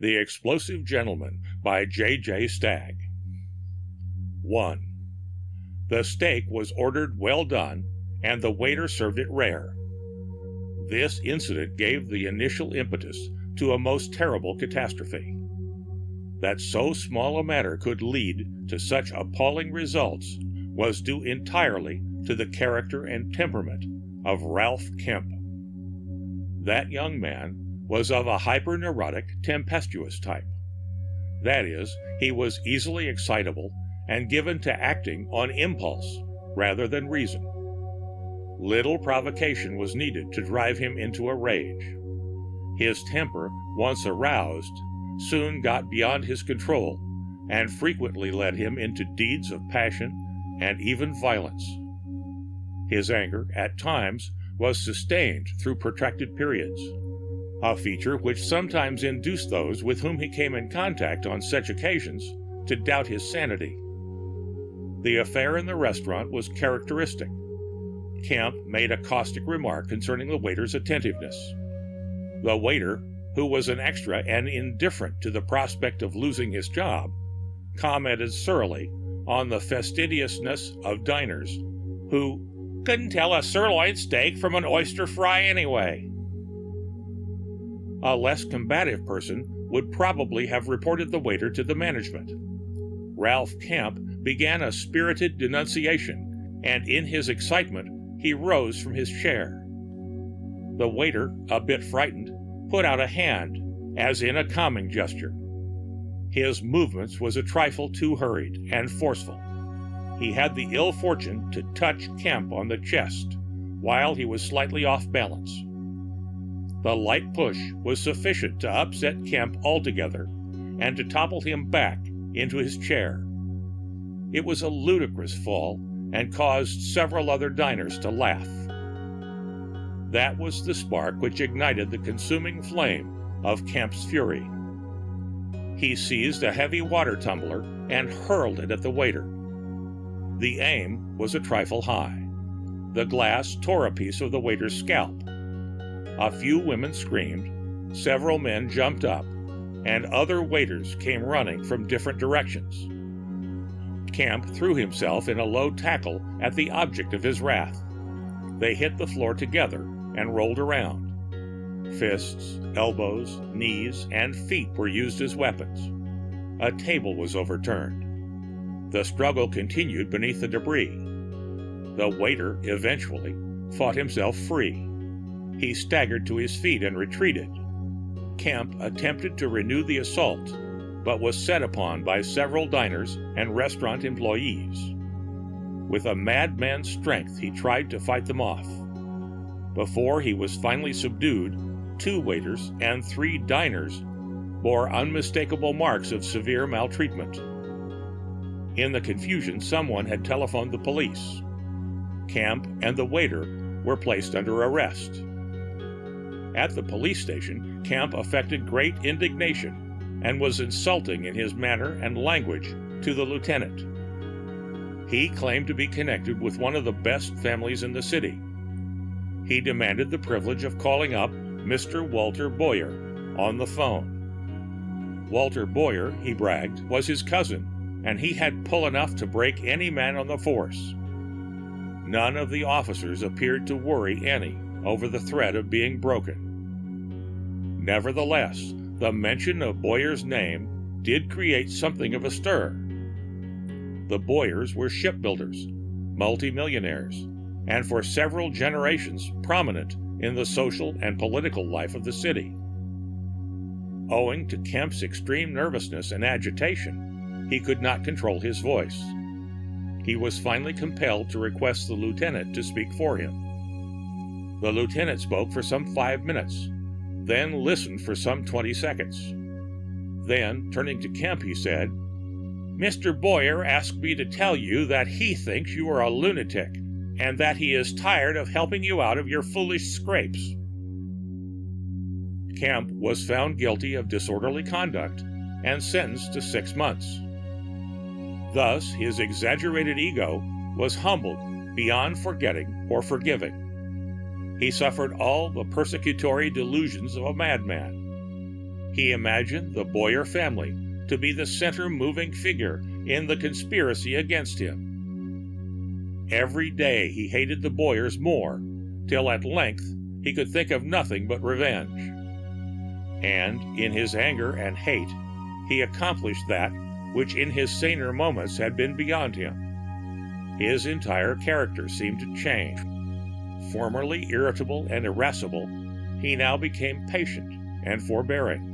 The Explosive Gentleman by J. Stagg. 1. The steak was ordered well done, and the waiter served it rare. This incident gave the initial impetus to a most terrible catastrophe. That so small a matter could lead to such appalling results was due entirely to the character and temperament of Ralph Kemp. That young man was of a hyperneurotic, tempestuous type. That is, he was easily excitable and given to acting on impulse rather than reason. Little provocation was needed to drive him into a rage. His temper, once aroused, soon got beyond his control and frequently led him into deeds of passion and even violence. His anger, at times, was sustained through protracted periods, a feature which sometimes induced those with whom he came in contact on such occasions to doubt his sanity. The affair in the restaurant was characteristic. Kemp made a caustic remark concerning the waiter's attentiveness. The waiter, who was an extra and indifferent to the prospect of losing his job, commented surlily on the fastidiousness of diners who couldn't tell a sirloin steak from an oyster fry anyway. A less combative person would probably have reported the waiter to the management. Ralph Kemp began a spirited denunciation, and in his excitement he rose from his chair. The waiter, a bit frightened, put out a hand, as in a calming gesture. His movements was a trifle too hurried and forceful. He had the ill fortune to touch Kemp on the chest while he was slightly off balance. The light push was sufficient to upset Kemp altogether and to topple him back into his chair. It was a ludicrous fall and caused several other diners to laugh. That was the spark which ignited the consuming flame of Kemp's fury. He seized a heavy water tumbler and hurled it at the waiter. The aim was a trifle high. The glass tore a piece of the waiter's scalp. A few women screamed, several men jumped up, and other waiters came running from different directions. Kemp threw himself in a low tackle at the object of his wrath. They hit the floor together and rolled around. Fists, elbows, knees, and feet were used as weapons. A table was overturned. The struggle continued beneath the debris. The waiter, eventually, fought himself free. He staggered to his feet and retreated. Kemp attempted to renew the assault, but was set upon by several diners and restaurant employees. With a madman's strength, he tried to fight them off. Before he was finally subdued, 2 waiters and 3 diners bore unmistakable marks of severe maltreatment. In the confusion, someone had telephoned the police. Kemp and the waiter were placed under arrest. At the police station, Kemp affected great indignation and was insulting in his manner and language to the lieutenant. He claimed to be connected with one of the best families in the city. He demanded the privilege of calling up Mr. Walter Boyer on the phone. Walter Boyer, he bragged, was his cousin, and he had pull enough to break any man on the force. None of the officers appeared to worry any over the threat of being broken. Nevertheless, the mention of Boyer's name did create something of a stir. The Boyers were shipbuilders, multimillionaires, and for several generations prominent in the social and political life of the city. Owing to Kemp's extreme nervousness and agitation, he could not control his voice. He was finally compelled to request the lieutenant to speak for him. The lieutenant spoke for some 5 minutes, then listened for some 20 seconds. Then, turning to Kemp, he said, "Mr. Boyer asked me to tell you that he thinks you are a lunatic, and that he is tired of helping you out of your foolish scrapes." Kemp was found guilty of disorderly conduct and sentenced to 6 months. Thus, his exaggerated ego was humbled beyond forgetting or forgiving. He suffered all the persecutory delusions of a madman. He imagined the Boyer family to be the center moving figure in the conspiracy against him. Every day he hated the Boyers more, till at length he could think of nothing but revenge. And in his anger and hate, he accomplished that which in his saner moments had been beyond him. His entire character seemed to change. Formerly irritable and irascible, he now became patient and forbearing.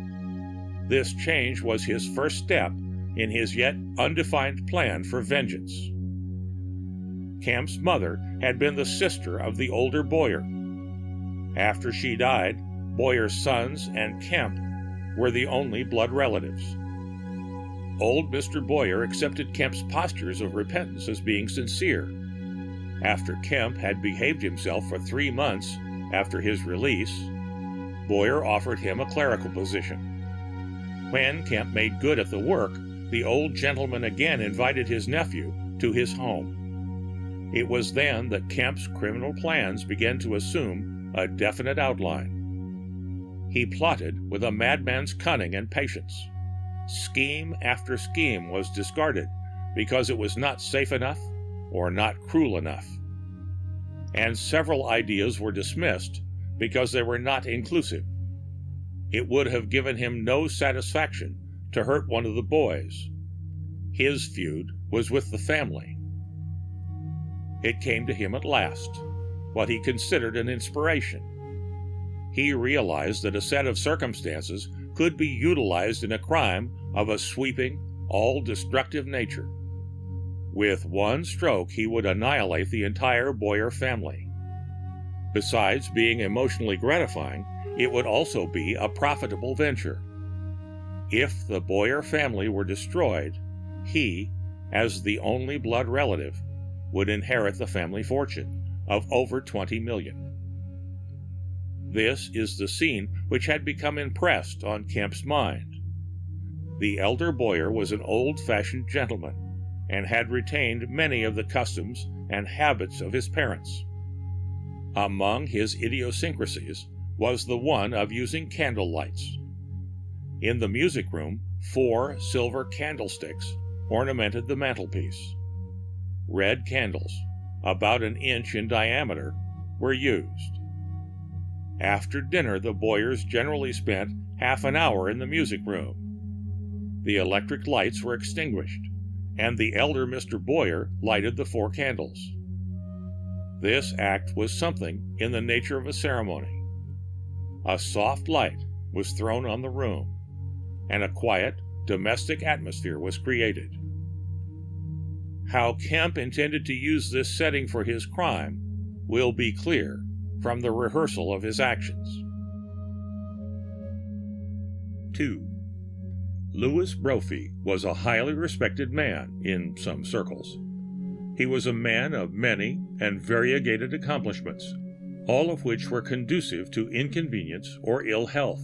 This change was his first step in his yet undefined plan for vengeance. Kemp's mother had been the sister of the older Boyer. After she died, Boyer's sons and Kemp were the only blood relatives. Old Mr. Boyer accepted Kemp's postures of repentance as being sincere. After Kemp had behaved himself for 3 months after his release, Boyer offered him a clerical position. When Kemp made good at the work, the old gentleman again invited his nephew to his home. It was then that Kemp's criminal plans began to assume a definite outline. He plotted with a madman's cunning and patience. Scheme after scheme was discarded because it was not safe enough or not cruel enough. And several ideas were dismissed because they were not inclusive. It would have given him no satisfaction to hurt one of the boys. His feud was with the family. It came to him at last, what he considered an inspiration. He realized that a set of circumstances could be utilized in a crime of a sweeping, all-destructive nature. With one stroke, he would annihilate the entire Boyer family. Besides being emotionally gratifying, it would also be a profitable venture. If the Boyer family were destroyed, he, as the only blood relative, would inherit the family fortune of over $20 million. This is the scene which had become impressed on Kemp's mind. The elder Boyer was an old-fashioned gentleman and had retained many of the customs and habits of his parents. Among his idiosyncrasies was the one of using candle lights. In the music room, 4 silver candlesticks ornamented the mantelpiece. Red candles, about 1 inch in diameter, were used. After dinner, the Boyers generally spent half an hour in the music room. The electric lights were extinguished, and the elder Mr. Boyer lighted the 4 candles. This act was something in the nature of a ceremony. A soft light was thrown on the room, and a quiet, domestic atmosphere was created. How Kemp intended to use this setting for his crime will be clear from the rehearsal of his actions. 2. Louis Brophy was a highly respected man in some circles. He was a man of many and variegated accomplishments, all of which were conducive to inconvenience or ill health,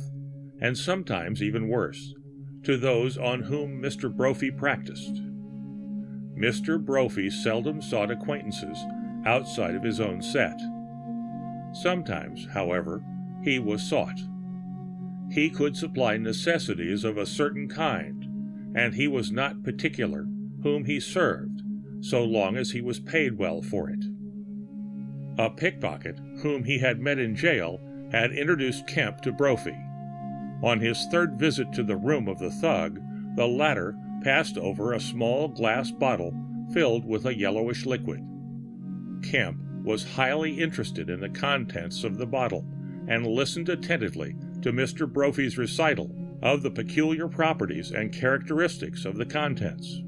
and sometimes even worse, to those on whom Mr. Brophy practiced. Mr. Brophy seldom sought acquaintances outside of his own set. Sometimes, however, he was sought. He could supply necessities of a certain kind, and he was not particular whom he served, so long as he was paid well for it. A pickpocket whom he had met in jail had introduced Kemp to Brophy. On his 3rd visit to the room of the thug, the latter passed over a small glass bottle filled with a yellowish liquid. Kemp was highly interested in the contents of the bottle and listened attentively to Mr. Brophy's recital of the peculiar properties and characteristics of the contents.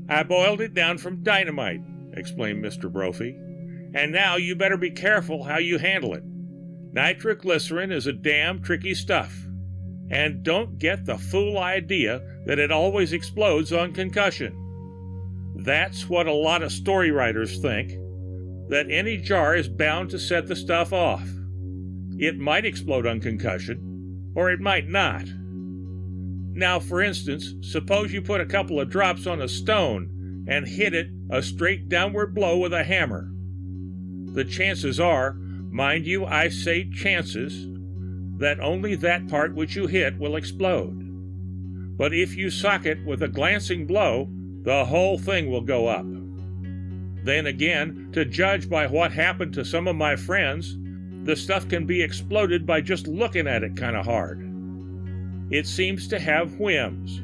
"I boiled it down from dynamite," explained Mr. Brophy, "and now you better be careful how you handle it. Nitroglycerin is a damn tricky stuff, and don't get the fool idea that it always explodes on concussion. That's what a lot of story writers think, that any jar is bound to set the stuff off. It might explode on concussion, or it might not. Now, for instance, suppose you put a couple of drops on a stone and hit it a straight downward blow with a hammer. The chances are, mind you, I say chances, that only that part which you hit will explode. But if you sock it with a glancing blow, the whole thing will go up. Then again, to judge by what happened to some of my friends, the stuff can be exploded by just looking at it kind of hard. It seems to have whims.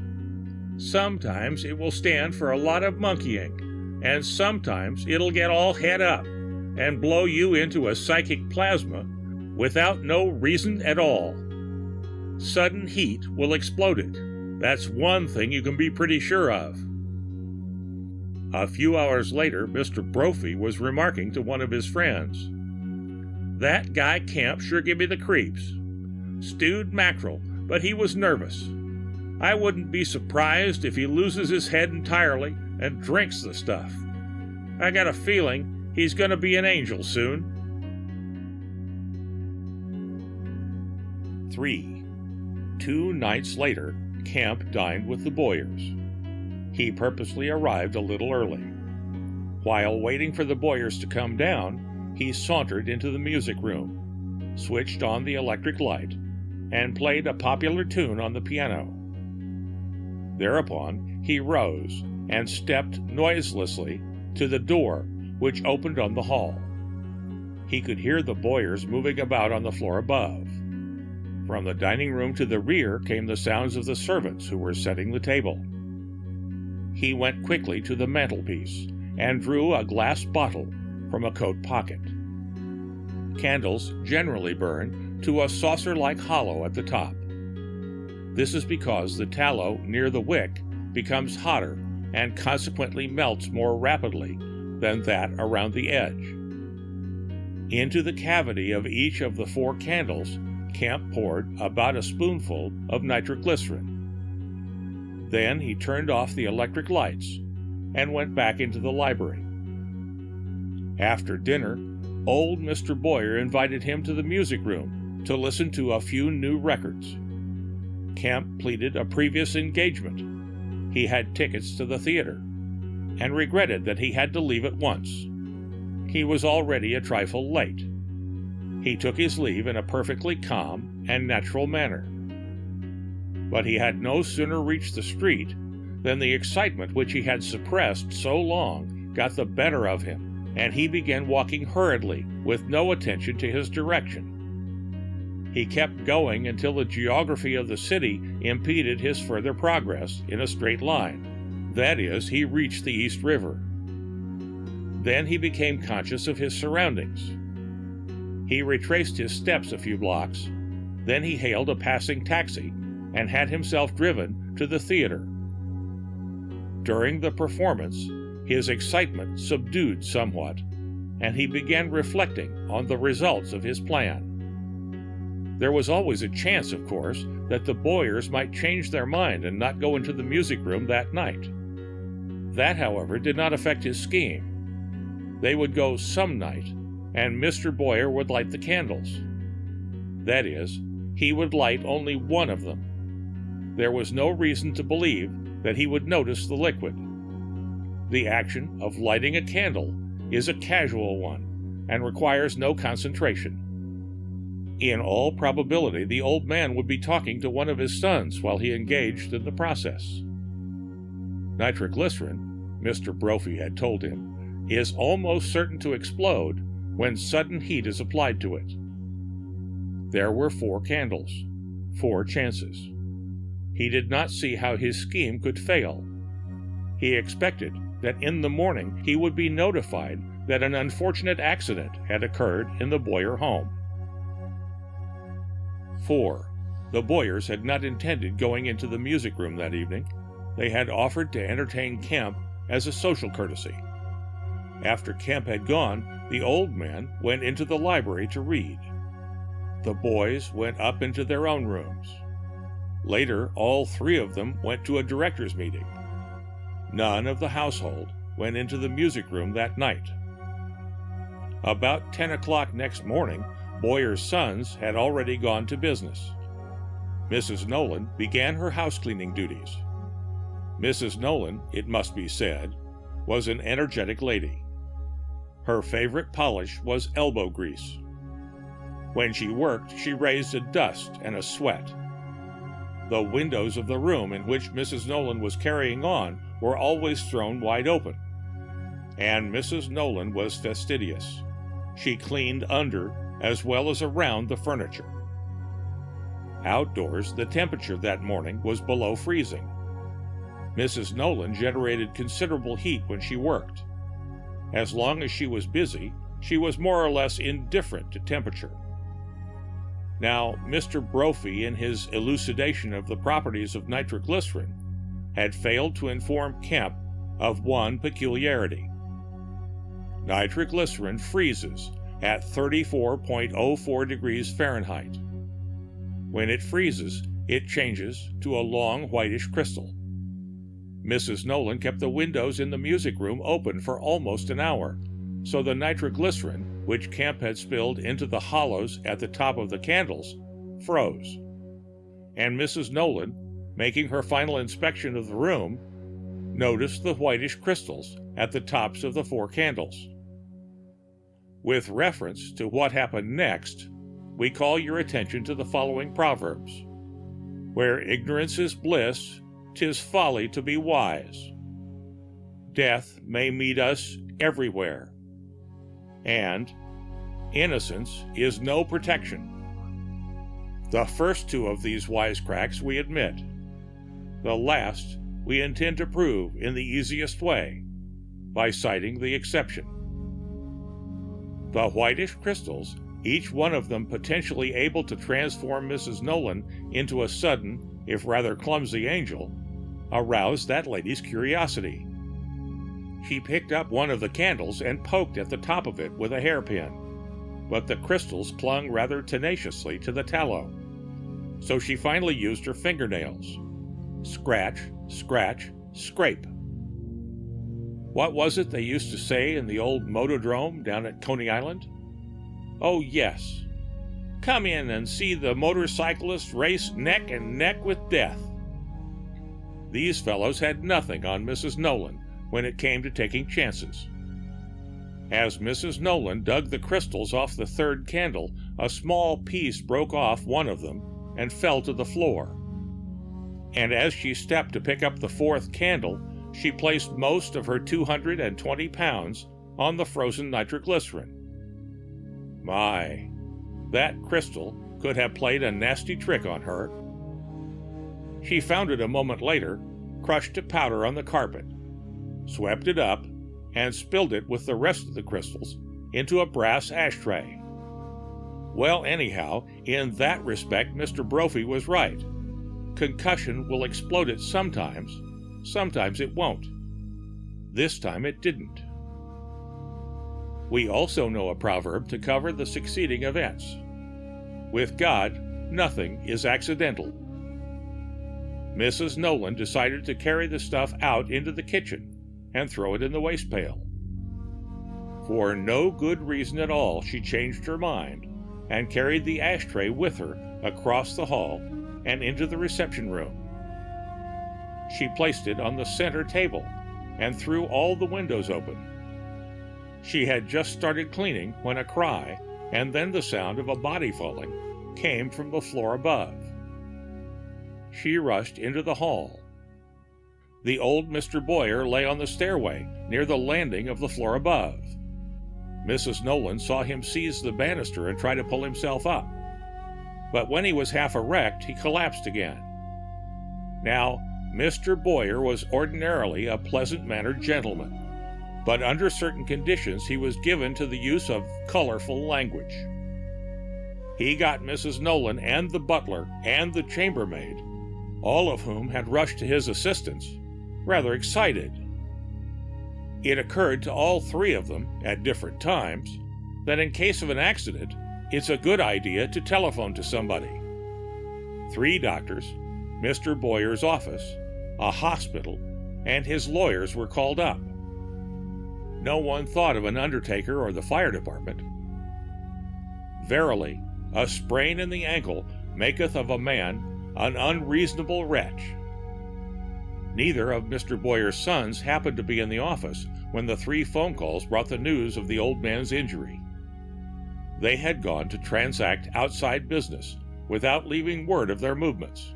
Sometimes it will stand for a lot of monkeying, and sometimes it'll get all head up and blow you into a psychic plasma without no reason at all. Sudden heat will explode it. That's one thing you can be pretty sure of. A few hours later, Mr. Brophy was remarking to one of his friends, "That guy Camp sure gave me the creeps. Stewed mackerel, but he was nervous. I wouldn't be surprised if he loses his head entirely and drinks the stuff. I got a feeling he's going to be an angel soon." 3. 2 nights later, Camp dined with the Boyers. He purposely arrived a little early. While waiting for the Boyers to come down, he sauntered into the music room, switched on the electric light, and played a popular tune on the piano. Thereupon, he rose and stepped noiselessly to the door which opened on the hall. He could hear the Boyers moving about on the floor above. From the dining room to the rear came the sounds of the servants who were setting the table. He went quickly to the mantelpiece and drew a glass bottle from a coat pocket. Candles generally burn to a saucer-like hollow at the top. This is because the tallow near the wick becomes hotter and consequently melts more rapidly than that around the edge. Into the cavity of each of the 4 candles, Camp poured about a spoonful of nitroglycerin. Then he turned off the electric lights and went back into the library. After dinner, old Mr. Boyer invited him to the music room to listen to a few new records. Camp pleaded a previous engagement. He had tickets to the theater, and regretted that he had to leave at once. He was already a trifle late. He took his leave in a perfectly calm and natural manner. But he had no sooner reached the street than the excitement which he had suppressed so long got the better of him, and he began walking hurriedly with no attention to his direction. He kept going until the geography of the city impeded his further progress in a straight line. That is, he reached the East River. Then he became conscious of his surroundings. He retraced his steps a few blocks, then he hailed a passing taxi and had himself driven to the theater. During the performance, his excitement subdued somewhat, and he began reflecting on the results of his plan. There was always a chance, of course, that the Boyers might change their mind and not go into the music room that night. That, however, did not affect his scheme. They would go some night, and Mr. Boyer would light the candles. That is, he would light only one of them. There was no reason to believe that he would notice the liquid. The action of lighting a candle is a casual one and requires no concentration. In all probability, the old man would be talking to one of his sons while he engaged in the process. Nitroglycerin, Mr. Brophy had told him, is almost certain to explode when sudden heat is applied to it. There were 4 candles, 4 chances. He did not see how his scheme could fail. He expected that in the morning he would be notified that an unfortunate accident had occurred in the Boyer home. 4. The Boyers had not intended going into the music room that evening. They had offered to entertain Kemp as a social courtesy. After Kemp had gone, the old man went into the library to read. The boys went up into their own rooms. Later, all 3 of them went to a directors' meeting. None of the household went into the music room that night. About 10 o'clock next morning, Boyer's sons had already gone to business. Mrs. Nolan began her house-cleaning duties. Mrs. Nolan, it must be said, was an energetic lady. Her favorite polish was elbow grease. When she worked, she raised a dust and a sweat. The windows of the room in which Mrs. Nolan was carrying on were always thrown wide open. And Mrs. Nolan was fastidious. She cleaned under as well as around the furniture. Outdoors, the temperature that morning was below freezing. Mrs. Nolan generated considerable heat when she worked. As long as she was busy, she was more or less indifferent to temperature. Now, Mr. Brophy, in his elucidation of the properties of nitroglycerin, had failed to inform Kemp of one peculiarity. Nitroglycerin freezes at 34.04 degrees Fahrenheit. When it freezes, it changes to a long whitish crystal. Mrs. Nolan kept the windows in the music room open for almost an hour, so the nitroglycerin, which Kemp had spilled into the hollows at the top of the candles, froze. And Mrs. Nolan, making her final inspection of the room, noticed the whitish crystals at the tops of the 4 candles. With reference to what happened next, we call your attention to the following proverbs. Where ignorance is bliss, 'tis folly to be wise. Death may meet us everywhere. And innocence is no protection. The first 2 of these wisecracks we admit. The last we intend to prove in the easiest way, by citing the exception. The whitish crystals, each one of them potentially able to transform Mrs. Nolan into a sudden, if rather clumsy angel, aroused that lady's curiosity. She picked up one of the candles and poked at the top of it with a hairpin, but the crystals clung rather tenaciously to the tallow. So she finally used her fingernails. Scratch, scratch, scrape. What was it they used to say in the old motodrome down at Coney Island? Oh, yes. Come in and see the motorcyclists race neck and neck with death. These fellows had nothing on Mrs. Nolan when it came to taking chances. As Mrs. Nolan dug the crystals off the 3rd candle, a small piece broke off one of them and fell to the floor. And as she stepped to pick up the 4th candle, she placed most of her 220 pounds on the frozen nitroglycerin. My, that crystal could have played a nasty trick on her. She found it a moment later, crushed to powder on the carpet, swept it up, and spilled it with the rest of the crystals into a brass ashtray. Well, anyhow, in that respect, Mr. Brophy was right. Concussion will explode it sometimes, sometimes it won't. This time it didn't. We also know a proverb to cover the succeeding events. With God, nothing is accidental. Mrs. Nolan decided to carry the stuff out into the kitchen and throw it in the waste pail. For no good reason at all, she changed her mind and carried the ashtray with her across the hall and into the reception room. She placed it on the center table and threw all the windows open. She had just started cleaning when a cry, and then the sound of a body falling, came from the floor above. She rushed into the hall. The old Mr. Boyer lay on the stairway near the landing of the floor above. Mrs. Nolan saw him seize the banister and try to pull himself up. But when he was half erect, he collapsed again. Now, Mr. Boyer was ordinarily a pleasant-mannered gentleman, but under certain conditions he was given to the use of colorful language. He got Mrs. Nolan and the butler and the chambermaid, all of whom had rushed to his assistance, rather excited. It occurred to all 3 of them, at different times, that in case of an accident, it's a good idea to telephone to somebody. 3 doctors, Mr. Boyer's office, a hospital, and his lawyers were called up. No one thought of an undertaker or the fire department. Verily, a sprain in the ankle maketh of a man an unreasonable wretch. Neither of Mr. Boyer's sons happened to be in the office when the 3 phone calls brought the news of the old man's injury. They had gone to transact outside business without leaving word of their movements.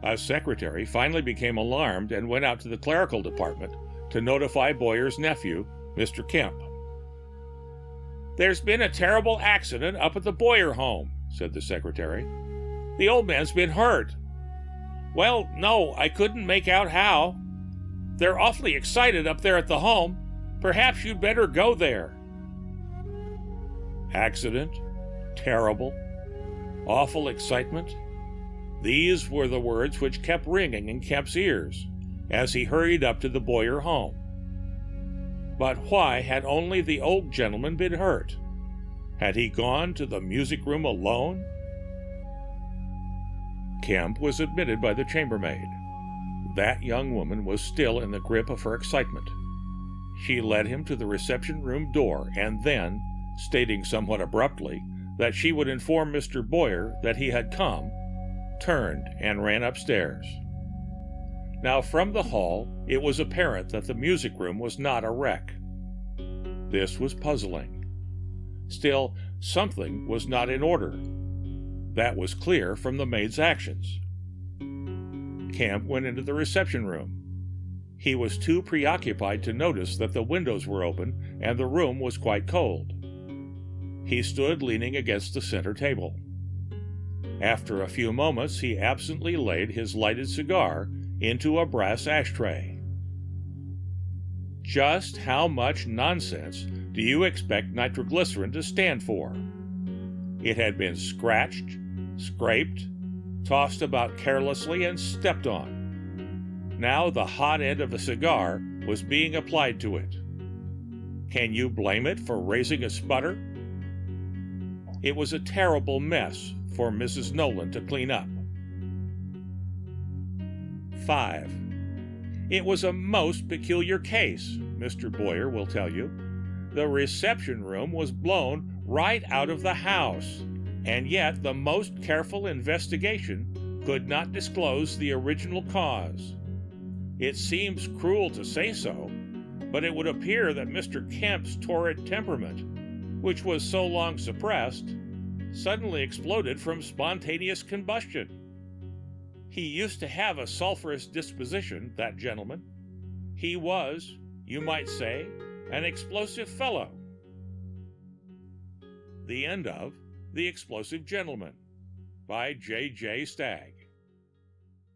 A secretary finally became alarmed and went out to the clerical department to notify Boyer's nephew, Mr. Kemp. "There's been a terrible accident up at the Boyer home," said the secretary. "The old man's been hurt." "Well, no, I couldn't make out how. They're awfully excited up there at the home. Perhaps you'd better go there." Accident, terrible, awful excitement. These were the words which kept ringing in Kemp's ears as he hurried up to the Boyer home. But why had only the old gentleman been hurt? Had he gone to the music room alone? Kemp was admitted by the chambermaid. That young woman was still in the grip of her excitement. She led him to the reception room door and then, stating somewhat abruptly that she would inform Mr. Boyer that he had come, turned and ran upstairs. Now, from the hall, it was apparent that the music room was not a wreck. This was puzzling. Still, something was not in order. That was clear from the maid's actions. Kemp went into the reception room. He was too preoccupied to notice that the windows were open and the room was quite cold. He stood leaning against the center table. After a few moments, he absently laid his lighted cigar into a brass ashtray. Just how much nonsense do you expect nitroglycerin to stand for? It had been scratched, scraped, tossed about carelessly, and stepped on. Now the hot end of a cigar was being applied to it. Can you blame it for raising a sputter? It was a terrible mess for Mrs. Nolan to clean up. 5. It was a most peculiar case, Mr. Boyer will tell you. The reception room was blown right out of the house, and yet the most careful investigation could not disclose the original cause. It seems cruel to say so, but it would appear that Mr. Kemp's torrid temperament, which was so long suppressed, suddenly exploded from spontaneous combustion. He used to have a sulphurous disposition, that gentleman. He was, you might say, an explosive fellow. The end of The Explosive Gentleman by J.J. Stagg.